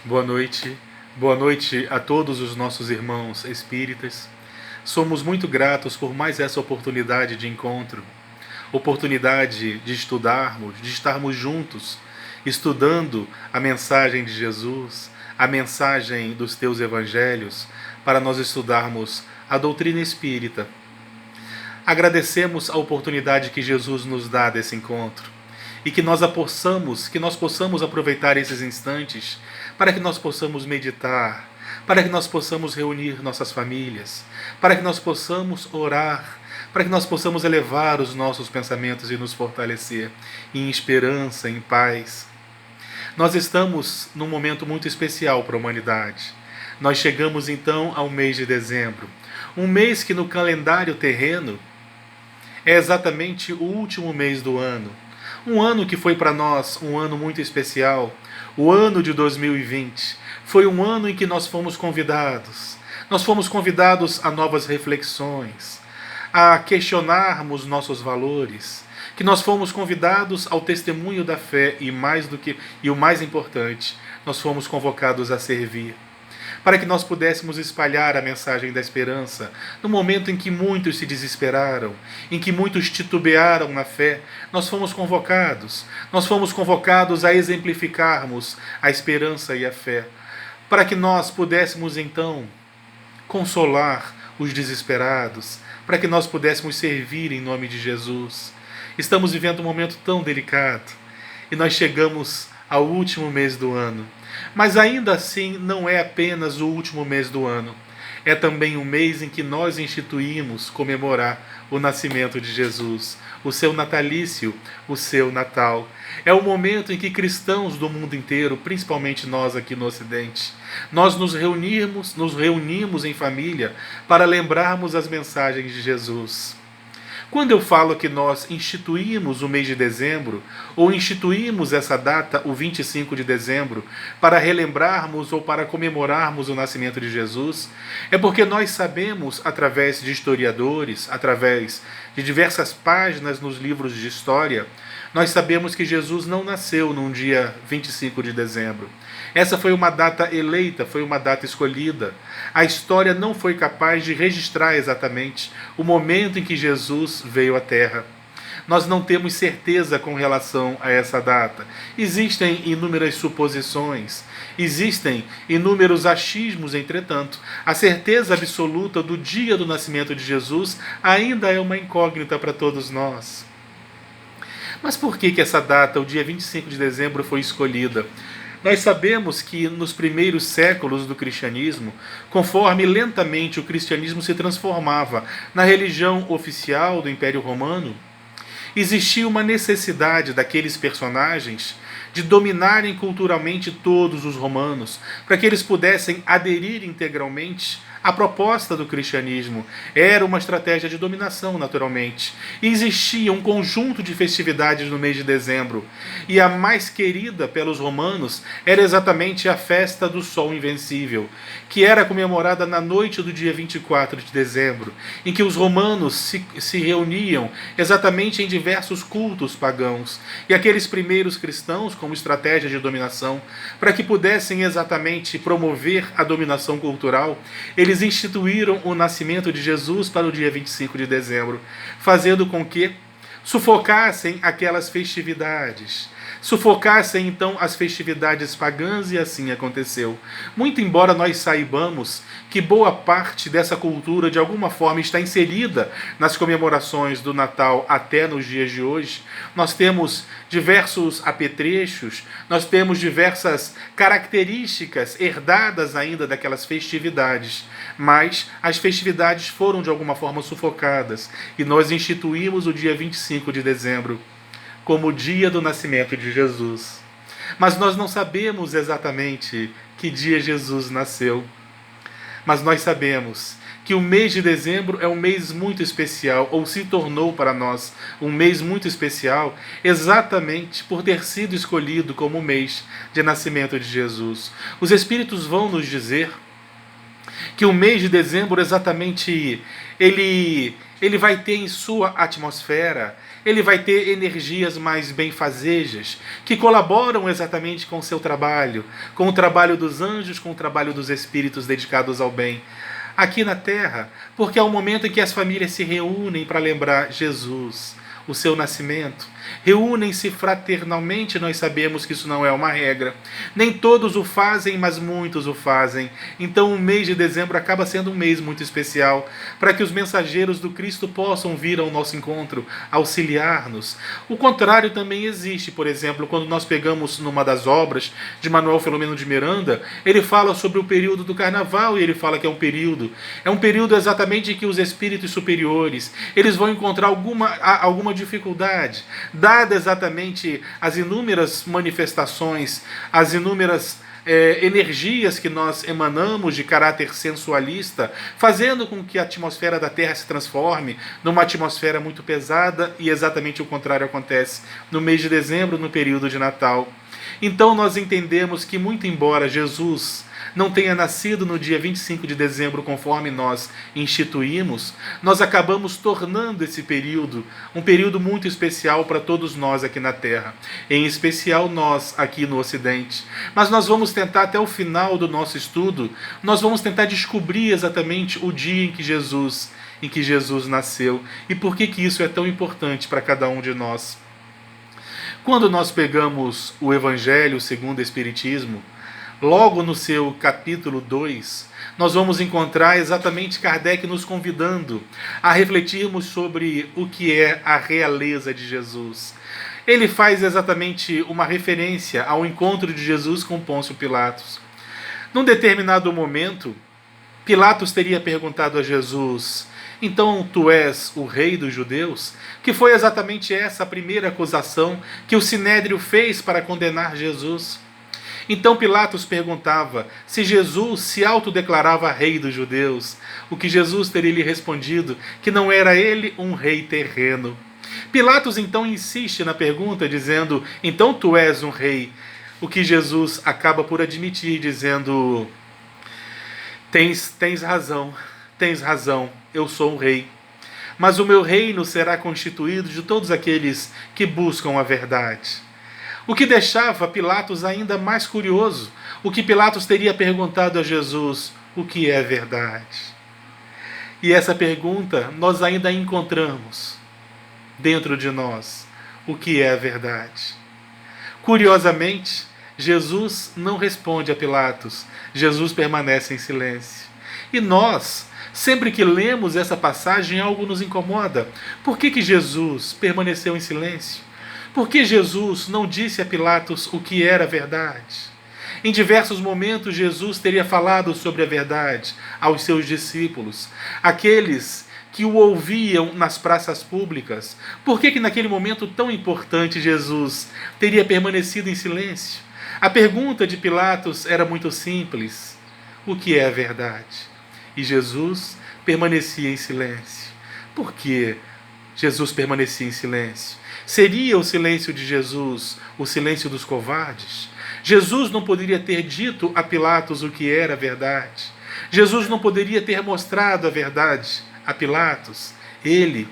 Boa noite a todos os nossos irmãos espíritas. Somos muito gratos por mais essa oportunidade de encontro, oportunidade de estudarmos, de estarmos juntos, estudando a mensagem de Jesus, a mensagem dos teus evangelhos, para nós estudarmos a doutrina espírita. Agradecemos a oportunidade que Jesus nos dá desse encontro e que nós possamos aproveitar esses instantes para que nós possamos meditar, para que nós possamos reunir nossas famílias, para que nós possamos orar, para que nós possamos elevar os nossos pensamentos e nos fortalecer em esperança, em paz. Nós estamos num momento muito especial para a humanidade. Nós chegamos então ao mês de dezembro, um mês que no calendário terreno é exatamente o último mês do ano. Um ano que foi para nós um ano muito especial. O ano de 2020 foi um ano em que nós fomos convidados. Nós fomos convidados a novas reflexões, a questionarmos nossos valores, que nós fomos convidados ao testemunho da fé e o mais importante, nós fomos convocados a servir, para que nós pudéssemos espalhar a mensagem da esperança no momento em que muitos se desesperaram, em que muitos titubearam na fé. Nós fomos convocados a exemplificarmos a esperança e a fé, para que nós pudéssemos então consolar os desesperados, para que nós pudéssemos servir em nome de Jesus. Estamos vivendo um momento tão delicado e nós chegamos ao último mês do ano. Mas ainda assim não é apenas o último mês do ano. É também um mês em que nós instituímos comemorar o nascimento de Jesus, o seu natalício, o seu Natal. É o momento em que cristãos do mundo inteiro, principalmente nós aqui no Ocidente, nós nos reunimos em família para lembrarmos as mensagens de Jesus. Quando eu falo que nós instituímos o mês de dezembro, ou instituímos essa data, o 25 de dezembro, para relembrarmos ou para comemorarmos o nascimento de Jesus, é porque nós sabemos, através de historiadores, através de diversas páginas nos livros de história, nós sabemos que Jesus não nasceu num dia 25 de dezembro. Essa foi uma data eleita, foi uma data escolhida. A história não foi capaz de registrar exatamente o momento em que Jesus veio à Terra. Nós não temos certeza com relação a essa data. Existem inúmeras suposições, existem inúmeros achismos, entretanto. A certeza absoluta do dia do nascimento de Jesus ainda é uma incógnita para todos nós. Mas por que essa data, o dia 25 de dezembro, foi escolhida? Nós sabemos que nos primeiros séculos do cristianismo, conforme lentamente o cristianismo se transformava na religião oficial do Império Romano, existia uma necessidade daqueles personagens de dominarem culturalmente todos os romanos, para que eles pudessem aderir integralmente à proposta do cristianismo. Era uma estratégia de dominação, naturalmente. E existia um conjunto de festividades no mês de dezembro, e a mais querida pelos romanos era exatamente a festa do Sol Invencível, que era comemorada na noite do dia 24 de dezembro, em que os romanos se reuniam exatamente em diversos cultos pagãos, e aqueles primeiros cristãos, como estratégia de dominação, para que pudessem exatamente promover a dominação cultural, eles instituíram o nascimento de Jesus para o dia 25 de dezembro, fazendo com que sufocassem aquelas festividades, sufocassem então as festividades pagãs, e assim aconteceu. Muito embora nós saibamos que boa parte dessa cultura de alguma forma está inserida nas comemorações do Natal até nos dias de hoje, nós temos diversos apetrechos, nós temos diversas características herdadas ainda daquelas festividades, mas as festividades foram de alguma forma sufocadas e nós instituímos o dia 25 de dezembro como o dia do nascimento de Jesus. Mas nós não sabemos exatamente que dia Jesus nasceu. Mas nós sabemos que o mês de dezembro é um mês muito especial, ou se tornou para nós um mês muito especial, exatamente por ter sido escolhido como o mês de nascimento de Jesus. Os Espíritos vão nos dizer que o mês de dezembro exatamente ele vai ter em sua atmosfera ele vai ter energias mais benfazejas, que colaboram exatamente com o seu trabalho, com o trabalho dos anjos, com o trabalho dos espíritos dedicados ao bem aqui na Terra, porque é o momento em que as famílias se reúnem para lembrar Jesus, o seu nascimento. Reúnem-se fraternalmente, nós sabemos que isso não é uma regra. Nem todos o fazem, mas muitos o fazem. Então o mês de dezembro acaba sendo um mês muito especial, para que os mensageiros do Cristo possam vir ao nosso encontro, auxiliar-nos. O contrário também existe, por exemplo, quando nós pegamos numa das obras de Manuel Filomeno de Miranda, ele fala sobre o período do Carnaval, e ele fala que é um período exatamente em que os espíritos superiores, eles vão encontrar alguma dificuldade, dada exatamente as inúmeras manifestações, as inúmeras energias que nós emanamos de caráter sensualista, fazendo com que a atmosfera da Terra se transforme numa atmosfera muito pesada, e exatamente o contrário acontece no mês de dezembro, no período de Natal. Então nós entendemos que, muito embora Jesus não tenha nascido no dia 25 de dezembro, conforme nós instituímos, nós acabamos tornando esse período um período muito especial para todos nós aqui na Terra, em especial nós aqui no Ocidente. Mas nós vamos tentar, até o final do nosso estudo, nós vamos tentar descobrir exatamente o dia em que Jesus nasceu, e por que isso é tão importante para cada um de nós. Quando nós pegamos o Evangelho segundo o Espiritismo, logo no seu capítulo 2, nós vamos encontrar exatamente Kardec nos convidando a refletirmos sobre o que é a realeza de Jesus. Ele faz exatamente uma referência ao encontro de Jesus com Pôncio Pilatos. Num determinado momento, Pilatos teria perguntado a Jesus: então tu és o rei dos judeus? Que foi exatamente essa a primeira acusação que o Sinédrio fez para condenar Jesus. Então Pilatos perguntava se Jesus se autodeclarava rei dos judeus, o que Jesus teria lhe respondido que não era ele um rei terreno. Pilatos então insiste na pergunta, dizendo: então tu és um rei, o que Jesus acaba por admitir, dizendo: tens razão, eu sou um rei. Mas o meu reino será constituído de todos aqueles que buscam a verdade. O que deixava Pilatos ainda mais curioso, o que Pilatos teria perguntado a Jesus: o que é verdade? E essa pergunta nós ainda encontramos dentro de nós. O que é a verdade? Curiosamente, Jesus não responde a Pilatos, Jesus permanece em silêncio. E nós, sempre que lemos essa passagem, algo nos incomoda. Por que Jesus permaneceu em silêncio? Por que Jesus não disse a Pilatos o que era verdade? Em diversos momentos, Jesus teria falado sobre a verdade aos seus discípulos, aqueles que o ouviam nas praças públicas. Por que naquele momento tão importante Jesus teria permanecido em silêncio? A pergunta de Pilatos era muito simples: o que é a verdade? E Jesus permanecia em silêncio. Por que Jesus permanecia em silêncio? Seria o silêncio de Jesus o silêncio dos covardes? Jesus não poderia ter dito a Pilatos o que era a verdade. Jesus não poderia ter mostrado a verdade a Pilatos. Ele,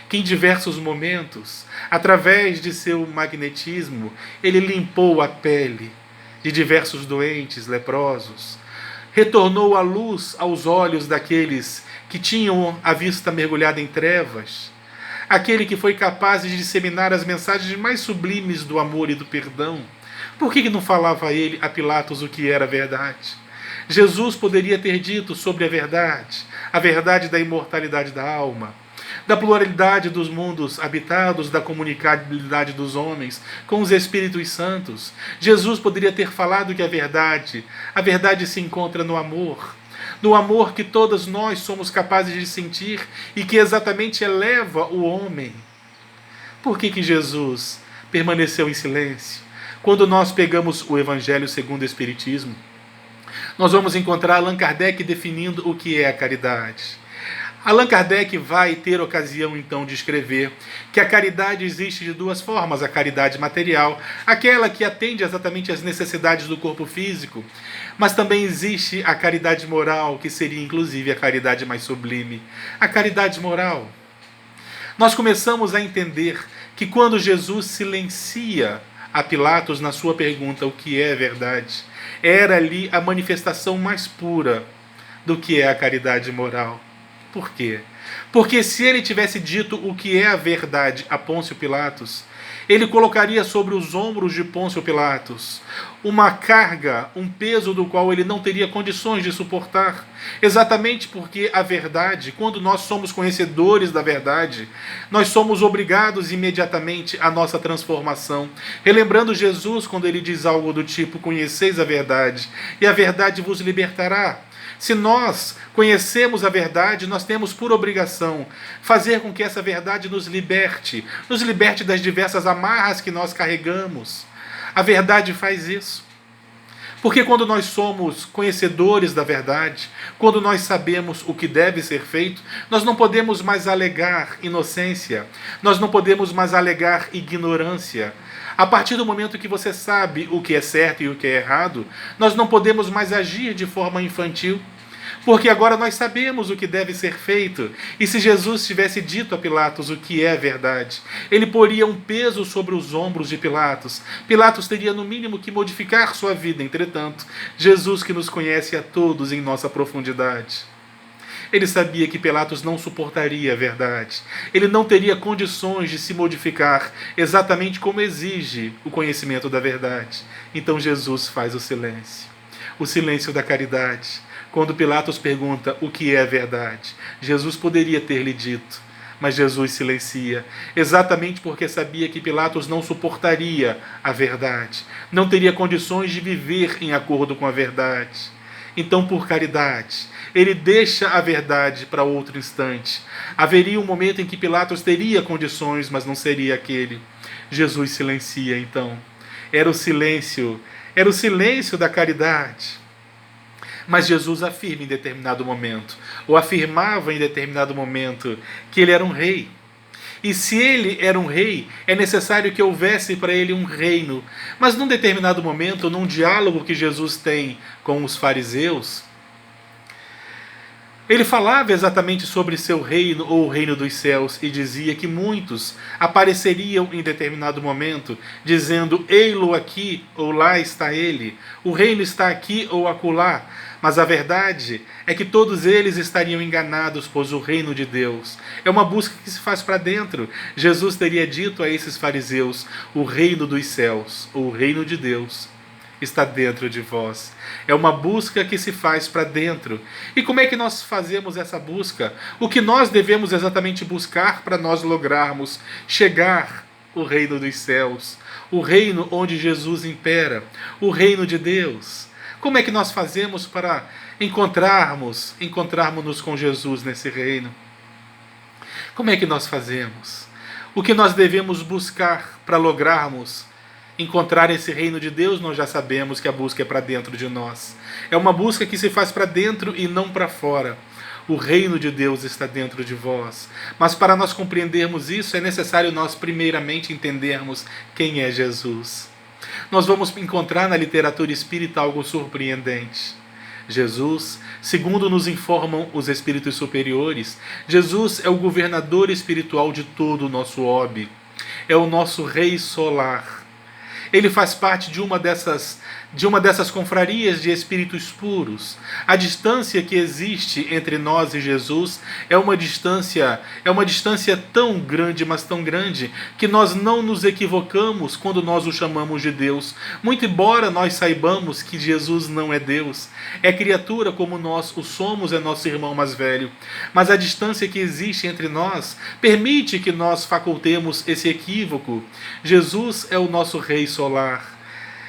que em diversos momentos, através de seu magnetismo, ele limpou a pele de diversos doentes leprosos, retornou a luz aos olhos daqueles que tinham a vista mergulhada em trevas, aquele que foi capaz de disseminar as mensagens mais sublimes do amor e do perdão. Por que não falava ele a Pilatos o que era a verdade? Jesus poderia ter dito sobre a verdade da imortalidade da alma, da pluralidade dos mundos habitados, da comunicabilidade dos homens com os Espíritos Santos. Jesus poderia ter falado que a verdade se encontra no amor que todos nós somos capazes de sentir e que exatamente eleva o homem. Por que Jesus permaneceu em silêncio? Quando nós pegamos o Evangelho segundo o Espiritismo, nós vamos encontrar Allan Kardec definindo o que é a caridade. Allan Kardec vai ter ocasião então de escrever que a caridade existe de duas formas: a caridade material, aquela que atende exatamente às necessidades do corpo físico, mas também existe a caridade moral, que seria inclusive a caridade mais sublime. A caridade moral. Nós começamos a entender que quando Jesus silencia a Pilatos na sua pergunta o que é verdade, era ali a manifestação mais pura do que é a caridade moral. Por quê? Porque se ele tivesse dito o que é a verdade a Pôncio Pilatos, ele colocaria sobre os ombros de Pôncio Pilatos uma carga, um peso do qual ele não teria condições de suportar. Exatamente porque a verdade, quando nós somos conhecedores da verdade, nós somos obrigados imediatamente à nossa transformação. Relembrando Jesus quando ele diz algo do tipo: conheceis a verdade, e a verdade vos libertará. Se nós conhecemos a verdade, nós temos por obrigação fazer com que essa verdade nos liberte das diversas amarras que nós carregamos. A verdade faz isso. Porque quando nós somos conhecedores da verdade, quando nós sabemos o que deve ser feito, nós não podemos mais alegar inocência, nós não podemos mais alegar ignorância. A partir do momento que você sabe o que é certo e o que é errado, nós não podemos mais agir de forma infantil. Porque agora nós sabemos o que deve ser feito. E se Jesus tivesse dito a Pilatos o que é verdade, ele poria um peso sobre os ombros de Pilatos. Pilatos teria no mínimo que modificar sua vida. Entretanto, Jesus, que nos conhece a todos em nossa profundidade, ele sabia que Pilatos não suportaria a verdade. Ele não teria condições de se modificar exatamente como exige o conhecimento da verdade. Então Jesus faz o silêncio da caridade. Quando Pilatos pergunta o que é verdade, Jesus poderia ter lhe dito, mas Jesus silencia, exatamente porque sabia que Pilatos não suportaria a verdade, não teria condições de viver em acordo com a verdade. Então, por caridade, ele deixa a verdade para outro instante. Haveria um momento em que Pilatos teria condições, mas não seria aquele. Jesus silencia, então. Era o silêncio da caridade. Mas Jesus afirma em determinado momento, ou afirmava em determinado momento, que ele era um rei. E se ele era um rei, é necessário que houvesse para ele um reino. Mas num determinado momento, num diálogo que Jesus tem com os fariseus, ele falava exatamente sobre seu reino ou o reino dos céus e dizia que muitos apareceriam em determinado momento dizendo: ei-lo aqui ou lá está ele, o reino está aqui ou acolá. Mas a verdade é que todos eles estariam enganados, pois o reino de Deus é uma busca que se faz para dentro. Jesus teria dito a esses fariseus: o reino dos céus, ou o reino de Deus, está dentro de vós. É uma busca que se faz para dentro. E como é que nós fazemos essa busca? O que nós devemos exatamente buscar para nós lograrmos chegar ao reino dos céus, o reino onde Jesus impera, o reino de Deus? Como é que nós fazemos para encontrarmos-nos com Jesus nesse reino? Como é que nós fazemos? O que nós devemos buscar para lograrmos encontrar esse reino de Deus? Nós já sabemos que a busca é para dentro de nós. É uma busca que se faz para dentro e não para fora. O reino de Deus está dentro de vós. Mas para nós compreendermos isso, é necessário nós primeiramente entendermos quem é Jesus. Nós vamos encontrar na literatura espírita algo surpreendente. Jesus, segundo nos informam os espíritos superiores, Jesus é o governador espiritual de todo o nosso orbe. É o nosso rei solar. Ele faz parte de uma dessas confrarias de espíritos puros. A distância que existe entre nós e Jesus é uma distância tão grande, mas tão grande, que nós não nos equivocamos quando nós o chamamos de Deus. Muito embora nós saibamos que Jesus não é Deus, é criatura como nós o somos, é nosso irmão mais velho. Mas a distância que existe entre nós permite que nós facultemos esse equívoco. Jesus é o nosso rei solar.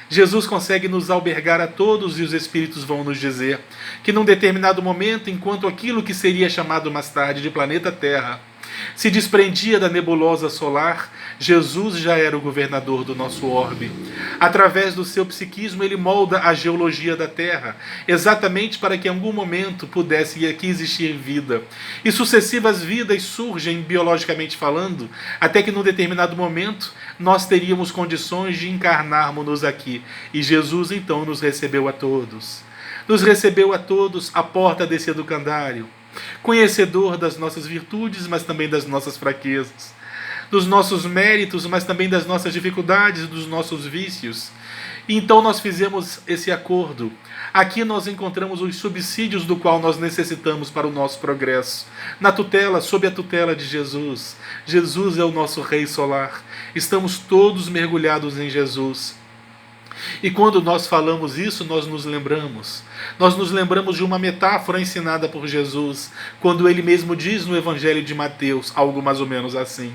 Jesus consegue nos albergar a todos, e os Espíritos vão nos dizer que num determinado momento, enquanto aquilo que seria chamado mais tarde de planeta Terra se desprendia da nebulosa solar, Jesus já era o governador do nosso orbe. Através do seu psiquismo, ele molda a geologia da Terra, exatamente para que em algum momento pudesse aqui existir vida. E sucessivas vidas surgem, biologicamente falando, até que num determinado momento nós teríamos condições de encarnarmos aqui. E Jesus então nos recebeu a todos. Nos recebeu a todos à porta desse educandário. conhecedor das nossas virtudes, mas também das nossas fraquezas, dos nossos méritos, mas também das nossas dificuldades, dos nossos vícios. E então nós fizemos esse acordo. Aqui nós encontramos os subsídios do qual nós necessitamos para o nosso progresso. Na tutela, sob a tutela de Jesus. Jesus é o nosso Rei solar. Estamos todos mergulhados em Jesus. E quando nós falamos isso, nós nos lembramos. Nós nos lembramos de uma metáfora ensinada por Jesus, quando ele mesmo diz no Evangelho de Mateus, algo mais ou menos assim: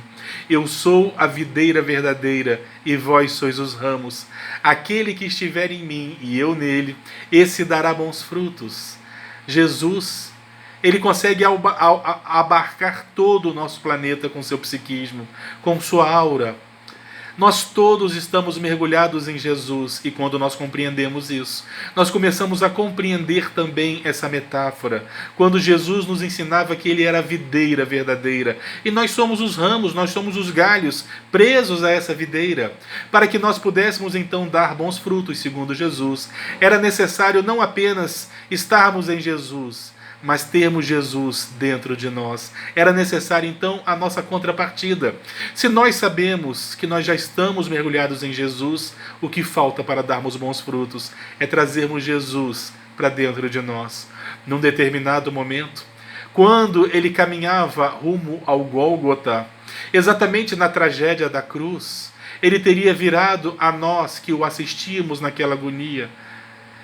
eu sou a videira verdadeira, e vós sois os ramos. Aquele que estiver em mim e eu nele, esse dará bons frutos. Jesus, ele consegue abarcar todo o nosso planeta com seu psiquismo, com sua aura. Nós todos estamos mergulhados em Jesus, e quando nós compreendemos isso, nós começamos a compreender também essa metáfora, quando Jesus nos ensinava que ele era a videira verdadeira, e nós somos os ramos, nós somos os galhos presos a essa videira. Para que nós pudéssemos então dar bons frutos, segundo Jesus, era necessário não apenas estarmos em Jesus, mas termos Jesus dentro de nós. Era necessário então a nossa contrapartida. Se nós sabemos que nós já estamos mergulhados em Jesus, o que falta para darmos bons frutos é trazermos Jesus para dentro de nós. Num determinado momento, quando ele caminhava rumo ao Gólgota, exatamente na tragédia da cruz, ele teria virado a nós que o assistíamos naquela agonia.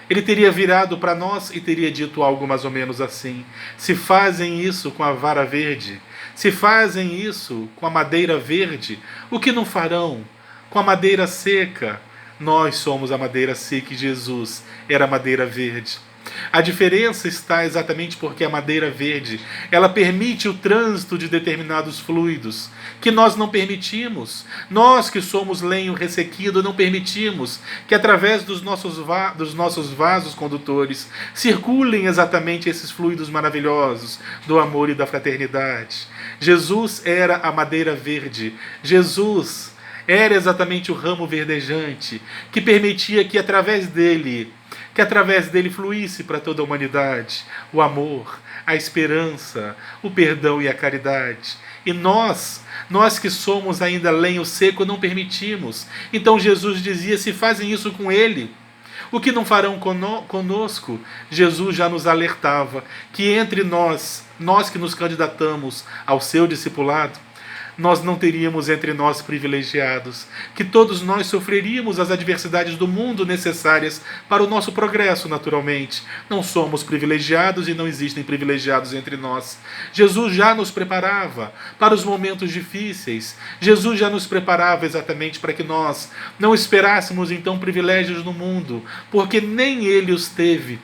Ele teria virado para nós e teria dito algo mais ou menos assim: se fazem isso com a vara verde, se fazem isso com a madeira verde, o que não farão com a madeira seca? Nós somos a madeira seca e Jesus era a madeira verde. A diferença está exatamente porque a madeira verde, ela permite o trânsito de determinados fluidos que nós não permitimos. Nós que somos lenho ressequido não permitimos que através dos nossos vasos condutores circulem exatamente esses fluidos maravilhosos do amor e da fraternidade. Jesus era a madeira verde. Jesus era exatamente o ramo verdejante que permitia que através dele fluísse para toda a humanidade o amor, a esperança, o perdão e a caridade. E nós que somos ainda lenho seco, não permitimos. Então Jesus dizia: se fazem isso com ele, o que não farão conosco? Jesus já nos alertava que entre nós que nos candidatamos ao seu discipulado, nós não teríamos entre nós privilegiados, que todos nós sofreríamos as adversidades do mundo necessárias para o nosso progresso, naturalmente. Não somos privilegiados e não existem privilegiados entre nós. Jesus já nos preparava para os momentos difíceis. Jesus já nos preparava exatamente para que nós não esperássemos então privilégios no mundo, porque nem ele os teve.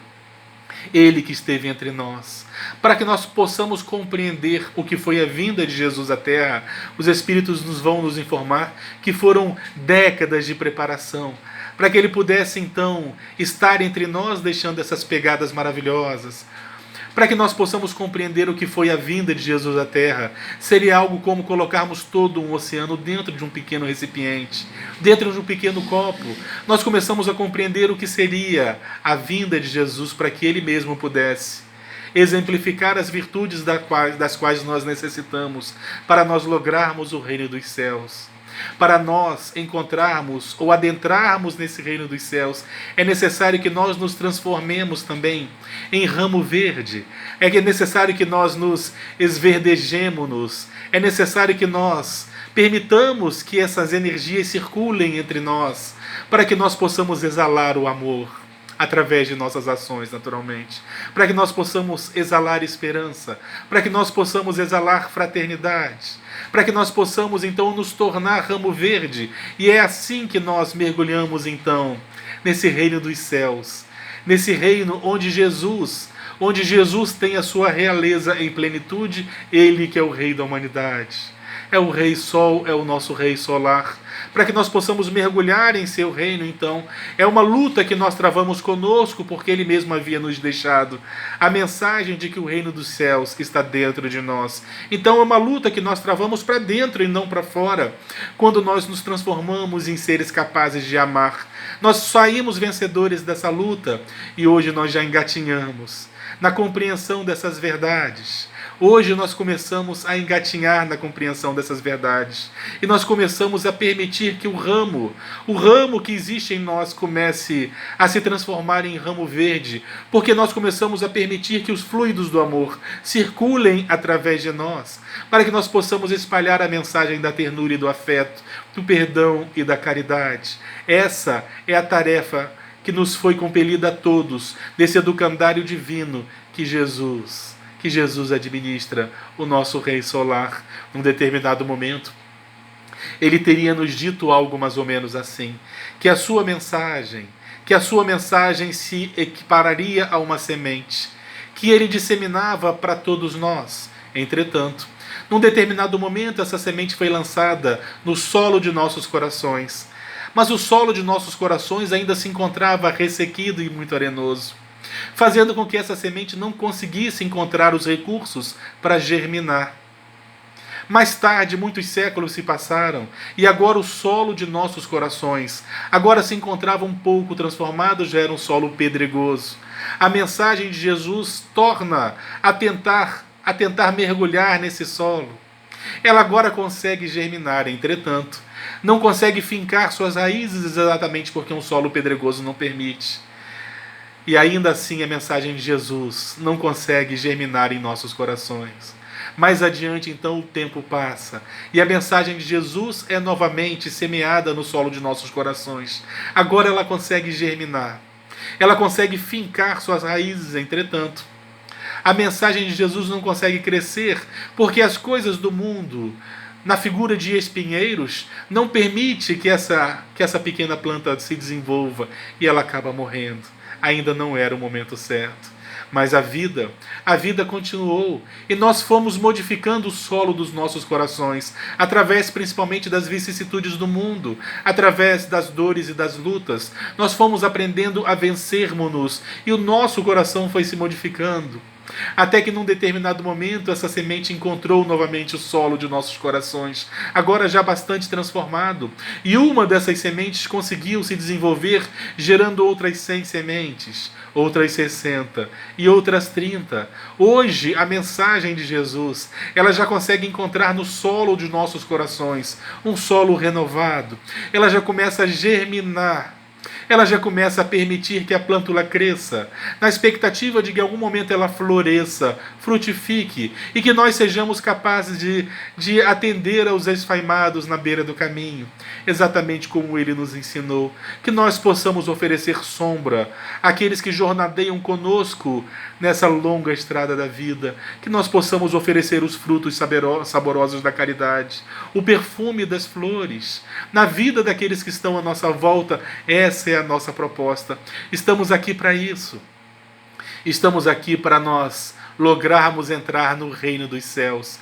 Ele que esteve entre nós. Para que nós possamos compreender o que foi a vinda de Jesus à Terra, os Espíritos vão nos informar que foram décadas de preparação, para que ele pudesse então estar entre nós, deixando essas pegadas maravilhosas. Para que nós possamos compreender o que foi a vinda de Jesus à Terra, seria algo como colocarmos todo um oceano dentro de um pequeno recipiente, dentro de um pequeno copo. Nós começamos a compreender o que seria a vinda de Jesus, para que ele mesmo pudesse exemplificar as virtudes das quais nós necessitamos para nós lograrmos o reino dos céus. Para nós encontrarmos ou adentrarmos nesse reino dos céus, é necessário que nós nos transformemos também em ramo verde. É necessário que nós nos esverdejemos. É necessário que nós permitamos que essas energias circulem entre nós, para que nós possamos exalar o amor através de nossas ações, naturalmente, para que nós possamos exalar esperança, para que nós possamos exalar fraternidade, para que nós possamos então nos tornar ramo verde. E é assim que nós mergulhamos então nesse reino dos céus, nesse reino onde Jesus tem a sua realeza em plenitude, ele que é o Rei da humanidade. É o Rei Sol, é o nosso Rei solar, para que nós possamos mergulhar em seu reino. Então, é uma luta que nós travamos conosco, porque ele mesmo havia nos deixado a mensagem de que o reino dos céus está dentro de nós. Então, é uma luta que nós travamos para dentro e não para fora, quando nós nos transformamos em seres capazes de amar. Nós saímos vencedores dessa luta e hoje nós já engatinhamos na compreensão dessas verdades. Hoje nós começamos a engatinhar na compreensão dessas verdades. E nós começamos a permitir que o ramo que existe em nós comece a se transformar em ramo verde, porque nós começamos a permitir que os fluidos do amor circulem através de nós, para que nós possamos espalhar a mensagem da ternura e do afeto, do perdão e da caridade. Essa é a tarefa que nos foi compelida a todos, desse educandário divino que Jesus administra, o nosso Rei Solar. Num determinado momento, ele teria nos dito algo mais ou menos assim, que a sua mensagem se equipararia a uma semente, que ele disseminava para todos nós. Entretanto, num determinado momento, essa semente foi lançada no solo de nossos corações, mas o solo de nossos corações ainda se encontrava ressequido e muito arenoso, fazendo com que essa semente não conseguisse encontrar os recursos para germinar. Mais tarde, muitos séculos se passaram, e agora o solo de nossos corações agora se encontrava um pouco transformado, já era um solo pedregoso. A mensagem de Jesus torna a tentar mergulhar nesse solo. Ela agora consegue germinar, entretanto, não consegue fincar suas raízes exatamente porque um solo pedregoso não permite. E ainda assim a mensagem de Jesus não consegue germinar em nossos corações. Mais adiante, então, o tempo passa e a mensagem de Jesus é novamente semeada no solo de nossos corações. Agora ela consegue germinar. Ela consegue fincar suas raízes, entretanto. A mensagem de Jesus não consegue crescer porque as coisas do mundo, na figura de espinheiros, não permite que essa pequena planta se desenvolva e ela acaba morrendo. Ainda não era o momento certo. Mas a vida continuou e nós fomos modificando o solo dos nossos corações, através principalmente das vicissitudes do mundo, através das dores e das lutas. Nós fomos aprendendo a vencermos-nos e o nosso coração foi se modificando. Até que num determinado momento essa semente encontrou novamente o solo de nossos corações, agora já bastante transformado. E uma dessas sementes conseguiu se desenvolver, gerando outras 100 sementes, outras 60 e outras 30. Hoje a mensagem de Jesus, ela já consegue encontrar no solo de nossos corações um solo renovado. Ela já começa a germinar. Ela já começa a permitir que a plântula cresça, na expectativa de que em algum momento ela floresça, frutifique, e que nós sejamos capazes de atender aos esfaimados na beira do caminho, exatamente como ele nos ensinou, que nós possamos oferecer sombra àqueles que jornadeiam conosco nessa longa estrada da vida, que nós possamos oferecer os frutos saborosos da caridade, o perfume das flores, na vida daqueles que estão à nossa volta. Essa é a nossa proposta. Estamos aqui para isso. Estamos aqui para nós lograrmos entrar no reino dos céus,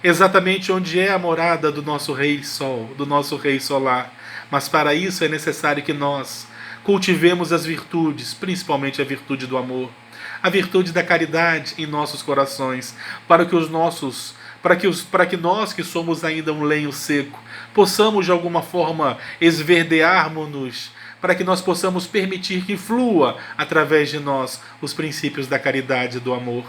exatamente onde é a morada do nosso Rei Sol, do nosso Rei Solar. Mas para isso é necessário que nós cultivemos as virtudes, principalmente a virtude do amor, a virtude da caridade em nossos corações, para que nós que somos ainda um lenho seco, possamos de alguma forma esverdearmos-nos, para que nós possamos permitir que flua através de nós os princípios da caridade e do amor.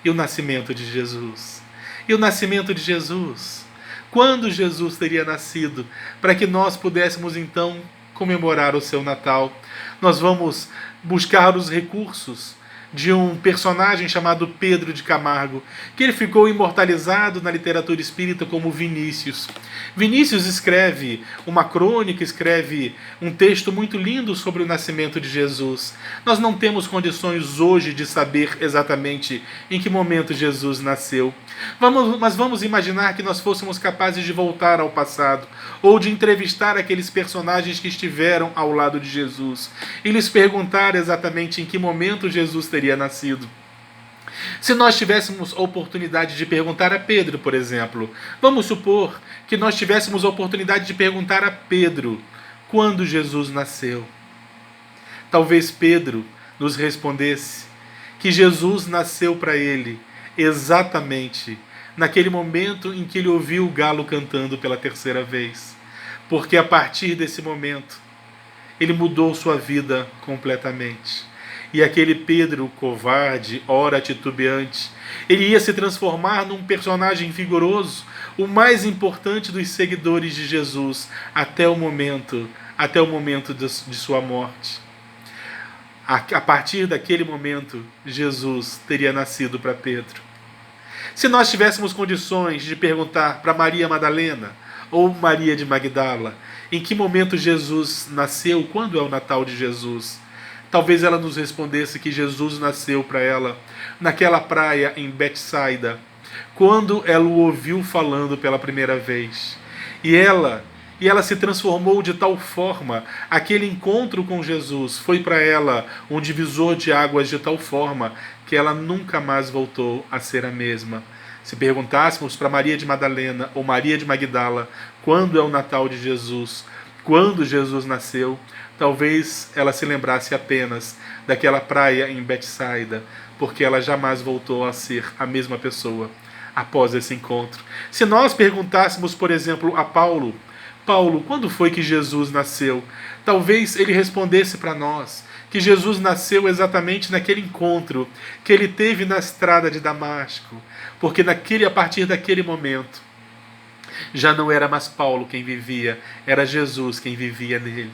E o nascimento de Jesus? E o nascimento de Jesus? Quando Jesus teria nascido, para que nós pudéssemos então comemorar o seu Natal? Nós vamos buscar os recursos de um personagem chamado Pedro de Camargo, que ele ficou imortalizado na literatura espírita como Vinícius. Vinícius escreve uma crônica, escreve um texto muito lindo sobre o nascimento de Jesus. Nós não temos condições hoje de saber exatamente em que momento Jesus nasceu. Mas vamos imaginar que nós fôssemos capazes de voltar ao passado, ou de entrevistar aqueles personagens que estiveram ao lado de Jesus, e lhes perguntar exatamente em que momento Jesus teria nascido. Se nós tivéssemos a oportunidade de perguntar a Pedro, por exemplo, vamos supor que nós tivéssemos a oportunidade de perguntar a Pedro quando Jesus nasceu. Talvez Pedro nos respondesse que Jesus nasceu para ele exatamente naquele momento em que ele ouviu o galo cantando pela terceira vez. Porque a partir desse momento, ele mudou sua vida completamente. E aquele Pedro covarde, ora titubeante, ele ia se transformar num personagem vigoroso, o mais importante dos seguidores de Jesus, até o momento de sua morte. A partir daquele momento, Jesus teria nascido para Pedro. Se nós tivéssemos condições de perguntar para Maria Madalena ou Maria de Magdala em que momento Jesus nasceu, quando é o Natal de Jesus, talvez ela nos respondesse que Jesus nasceu para ela naquela praia em Betsaida, quando ela o ouviu falando pela primeira vez. E ela se transformou de tal forma, aquele encontro com Jesus foi para ela um divisor de águas de tal forma que ela nunca mais voltou a ser a mesma. Se perguntássemos para Maria de Madalena ou Maria de Magdala quando é o Natal de Jesus, quando Jesus nasceu, talvez ela se lembrasse apenas daquela praia em Betsaida, porque ela jamais voltou a ser a mesma pessoa após esse encontro. Se nós perguntássemos, por exemplo, a Paulo, quando foi que Jesus nasceu? Talvez ele respondesse para nós que Jesus nasceu exatamente naquele encontro que ele teve na estrada de Damasco, porque a partir daquele momento já não era mais Paulo quem vivia, era Jesus quem vivia nele.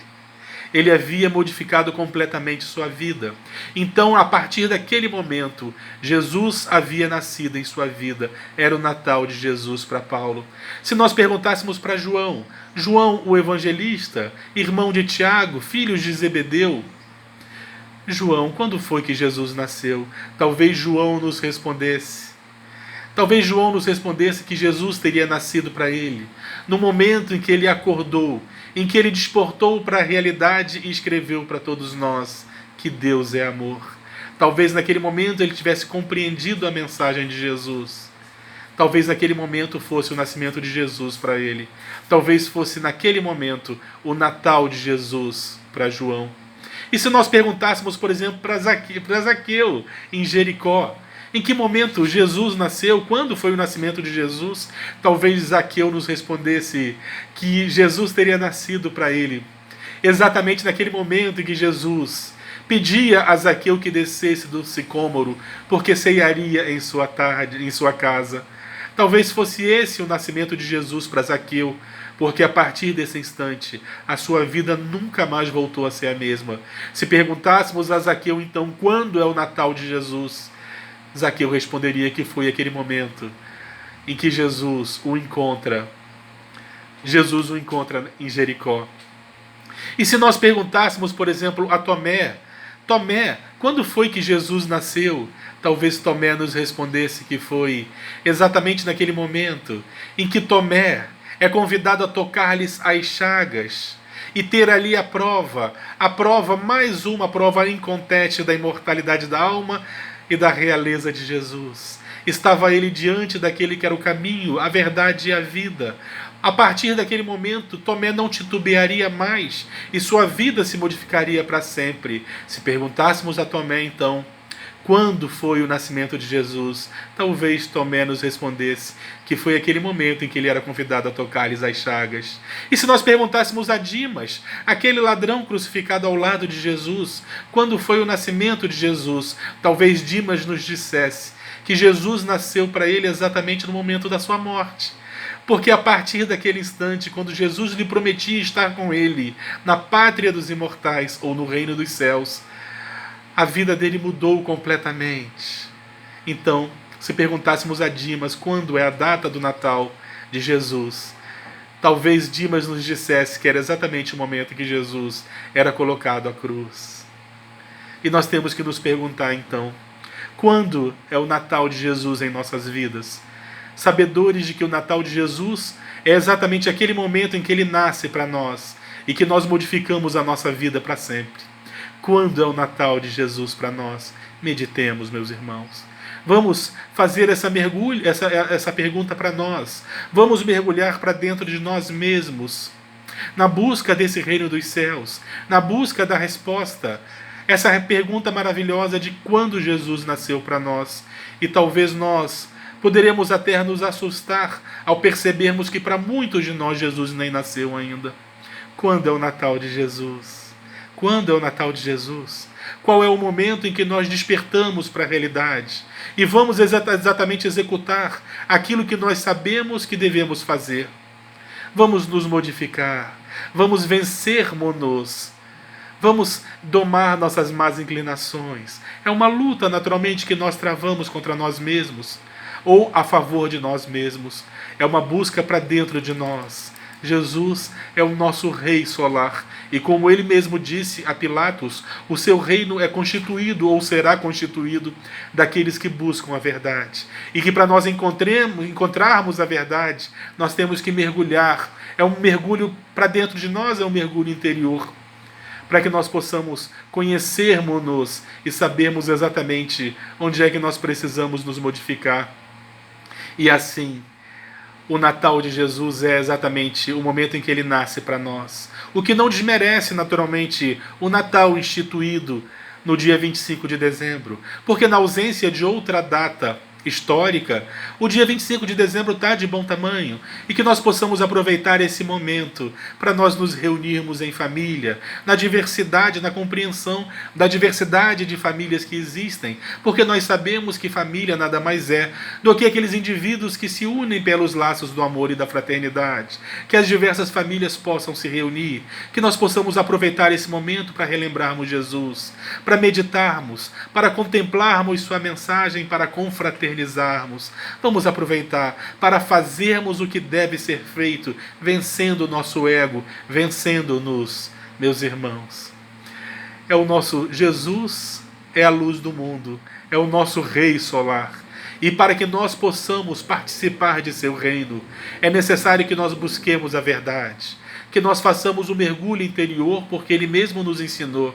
Ele havia modificado completamente sua vida. Então, a partir daquele momento, Jesus havia nascido em sua vida. Era o Natal de Jesus para Paulo. Se nós perguntássemos para João, o evangelista, irmão de Tiago, filhos de Zebedeu, João, quando foi que Jesus nasceu? Talvez João nos respondesse. Talvez João nos respondesse que Jesus teria nascido para ele, no momento em que ele acordou, em que ele despertou para a realidade e escreveu para todos nós que Deus é amor. Talvez naquele momento ele tivesse compreendido a mensagem de Jesus. Talvez naquele momento fosse o nascimento de Jesus para ele. Talvez fosse naquele momento o Natal de Jesus para João. E se nós perguntássemos, por exemplo, para Zaqueu, em Jericó, em que momento Jesus nasceu? Quando foi o nascimento de Jesus? Talvez Zaqueu nos respondesse que Jesus teria nascido para ele exatamente naquele momento em que Jesus pedia a Zaqueu que descesse do sicômoro, porque ceiaria em sua casa. Talvez fosse esse o nascimento de Jesus para Zaqueu, porque a partir desse instante a sua vida nunca mais voltou a ser a mesma. Se perguntássemos a Zaqueu então quando é o Natal de Jesus, Zaqueu responderia que foi aquele momento em que Jesus o encontra em Jericó. E se nós perguntássemos, por exemplo, a Tomé, quando foi que Jesus nasceu? Talvez Tomé nos respondesse que foi exatamente naquele momento em que Tomé é convidado a tocar-lhes as chagas e ter ali a prova, mais uma prova inconteste da imortalidade da alma e da realeza de Jesus. Estava ele diante daquele que era o caminho, a verdade e a vida. A partir daquele momento, Tomé não titubearia mais e sua vida se modificaria para sempre. Se perguntássemos a Tomé, então, quando foi o nascimento de Jesus, talvez Tomé nos respondesse que foi aquele momento em que ele era convidado a tocar-lhes as chagas. E se nós perguntássemos a Dimas, aquele ladrão crucificado ao lado de Jesus, quando foi o nascimento de Jesus, talvez Dimas nos dissesse que Jesus nasceu para ele exatamente no momento da sua morte. Porque a partir daquele instante, quando Jesus lhe prometia estar com ele na pátria dos imortais ou no reino dos céus, a vida dele mudou completamente. Então, se perguntássemos a Dimas quando é a data do Natal de Jesus, talvez Dimas nos dissesse que era exatamente o momento em que Jesus era colocado à cruz. E nós temos que nos perguntar então, quando é o Natal de Jesus em nossas vidas? Sabedores de que o Natal de Jesus é exatamente aquele momento em que ele nasce para nós e que nós modificamos a nossa vida para sempre. Quando é o Natal de Jesus para nós? Meditemos, meus irmãos. Vamos fazer essa pergunta para nós. Vamos mergulhar para dentro de nós mesmos, na busca desse reino dos céus, na busca da resposta. Essa pergunta maravilhosa de quando Jesus nasceu para nós. E talvez nós poderemos até nos assustar ao percebermos que para muitos de nós Jesus nem nasceu ainda. Quando é o Natal de Jesus? Quando é o Natal de Jesus? Qual é o momento em que nós despertamos para a realidade e vamos exatamente executar aquilo que nós sabemos que devemos fazer? Vamos nos modificar, vamos vencermos-nos, vamos domar nossas más inclinações. É uma luta, naturalmente, que nós travamos contra nós mesmos ou a favor de nós mesmos. É uma busca para dentro de nós. Jesus é o nosso Rei solar. E como ele mesmo disse a Pilatos, o seu reino é constituído ou será constituído daqueles que buscam a verdade. E que para nós encontrarmos a verdade, nós temos que mergulhar. É um mergulho para dentro de nós, é um mergulho interior. Para que nós possamos conhecermos-nos e sabermos exatamente onde é que nós precisamos nos modificar. E assim, o Natal de Jesus é exatamente o momento em que ele nasce para nós. O que não desmerece, naturalmente, o Natal instituído no dia 25 de dezembro. Porque na ausência de outra data histórica, o dia 25 de dezembro está de bom tamanho e que nós possamos aproveitar esse momento para nós nos reunirmos em família, na diversidade, na compreensão da diversidade de famílias que existem, porque nós sabemos que família nada mais é do que aqueles indivíduos que se unem pelos laços do amor e da fraternidade, que as diversas famílias possam se reunir, que nós possamos aproveitar esse momento para relembrarmos Jesus, para meditarmos, para contemplarmos sua mensagem, para confraternizarmos. Vamos aproveitar para fazermos o que deve ser feito, vencendo o nosso ego, vencendo-nos, meus irmãos. É o nosso Jesus, é a luz do mundo, é o nosso Rei solar. E para que nós possamos participar de seu reino, é necessário que nós busquemos a verdade, que nós façamos o mergulho interior, porque ele mesmo nos ensinou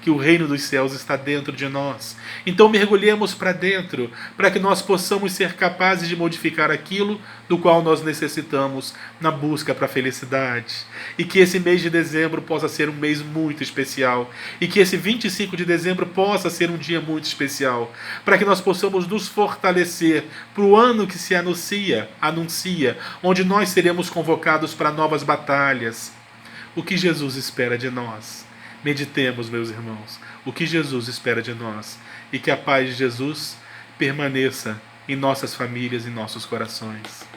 que o reino dos céus está dentro de nós. Então mergulhemos para dentro, para que nós possamos ser capazes de modificar aquilo do qual nós necessitamos na busca para a felicidade. E que esse mês de dezembro possa ser um mês muito especial. E que esse 25 de dezembro possa ser um dia muito especial, para que nós possamos nos fortalecer para o ano que se anuncia, onde nós seremos convocados para novas batalhas. O que Jesus espera de nós? Meditemos, meus irmãos, o que Jesus espera de nós e que a paz de Jesus permaneça em nossas famílias e nossos corações.